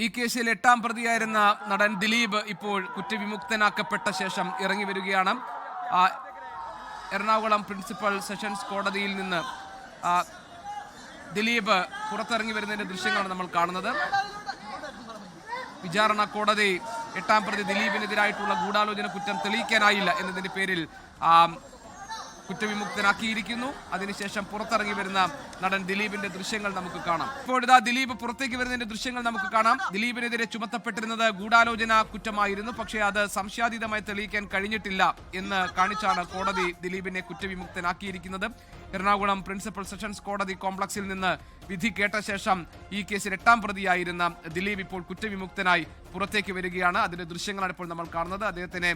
ഈ കേസിൽ 8ാം പ്രതിയായിരുന്ന നടൻ ദിലീപ് ഇപ്പോൾ കുറ്റവിമുക്തനാക്കപ്പെട്ട ശേഷം ഇറങ്ങി വരികയാണ്. എറണാകുളം പ്രിൻസിപ്പൽ സെഷൻസ് കോടതിയിൽ നിന്ന് ദിലീപ് പുറത്തിറങ്ങി വരുന്നതിന്റെ ദൃശ്യങ്ങളാണ് നമ്മൾ കാണുന്നത്. വിചാരണ കോടതി 8ാം പ്രതി ദിലീപിനെതിരായിട്ടുള്ള ഗൂഢാലോചന കുറ്റം തെളിയിക്കാനായില്ല എന്നതിന്റെ പേരിൽ കുറ്റവിമുക്തനാക്കിയിരിക്കുന്നു. അതിനുശേഷം പുറത്തിറങ്ങി വരുന്ന നടൻ ദിലീപിന്റെ ദൃശ്യങ്ങൾ നമുക്ക് കാണാം. ഇപ്പോൾ ഇതാ ദിലീപ് പുറത്തേക്ക് വരുന്നതിന്റെ ദൃശ്യങ്ങൾ നമുക്ക് കാണാം. ദിലീപിനെതിരെ ചുമത്തപ്പെട്ടിരുന്നത് ഗൂഢാലോചന കുറ്റമായിരുന്നു. പക്ഷേ അത് സംശയാതീതമായി തെളിയിക്കാൻ കഴിഞ്ഞിട്ടില്ല എന്ന് കാണിച്ചാണ് കോടതി ദിലീപിനെ കുറ്റവിമുക്തനാക്കിയിരിക്കുന്നത്. എറണാകുളം പ്രിൻസിപ്പൽ സെഷൻസ് കോടതി കോംപ്ലക്സിൽ നിന്ന് വിധി കേട്ട ശേഷം ഈ കേസിൽ 8ാം പ്രതിയായിരുന്ന ദിലീപ് ഇപ്പോൾ കുറ്റവിമുക്തനായി പുറത്തേക്ക് വരികയാണ്. അതിന്റെ ദൃശ്യങ്ങളാണ് ഇപ്പോൾ നമ്മൾ കാണുന്നത്. അദ്ദേഹത്തിനെ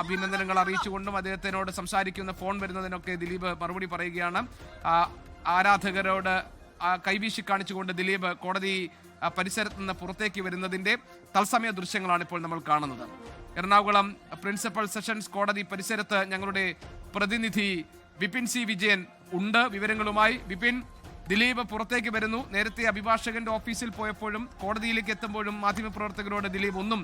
അഭിനന്ദനങ്ങൾ അറിയിച്ചുകൊണ്ടും അദ്ദേഹത്തിനോട് സംസാരിക്കുന്ന ഫോൺ വരുന്നതിനൊക്കെ ദിലീപ് മറുപടി പറയുകയാണ്. ആരാധകരോട് കൈവീശി കാണിച്ചുകൊണ്ട് ദിലീപ് കോടതി പരിസരത്ത് നിന്ന് പുറത്തേക്ക് വരുന്നതിന്റെ തത്സമയ ദൃശ്യങ്ങളാണ് ഇപ്പോൾ നമ്മൾ കാണുന്നത്. എറണാകുളം പ്രിൻസിപ്പൽ സെഷൻസ് കോടതി പരിസരത്ത് ഞങ്ങളുടെ പ്രതിനിധി വിപിൻ സി വിജയൻ ഉണ്ട് വിവരങ്ങളുമായി. വിപിൻ, ദിലീപ് പുറത്തേക്ക് വരുന്നു. നേരത്തെ അഭിഭാഷകന്റെ ഓഫീസിൽ പോയപ്പോഴും കോടതിയിലേക്ക് എത്തുമ്പോഴും മാധ്യമപ്രവർത്തകരോട് ദിലീപ് ഒന്നും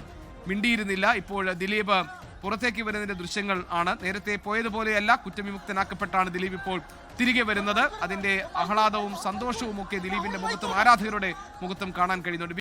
മിണ്ടിയിരുന്നില്ല. ഇപ്പോൾ ദിലീപ് പുറത്തേക്ക് വരുന്നതിന്റെ ദൃശ്യങ്ങൾ ആണ്. നേരത്തെ പോയതുപോലെയല്ല, കുറ്റവിമുക്തനാക്കപ്പെട്ടാണ് ദിലീപ് ഇപ്പോൾ തിരികെ വരുന്നത്. അതിന്റെ ആഹ്ലാദവും സന്തോഷവും ഒക്കെ ദിലീപിന്റെ മുഖത്തും ആരാധകരുടെ മുഖത്തും കാണാൻ കഴിയുന്നുണ്ട്.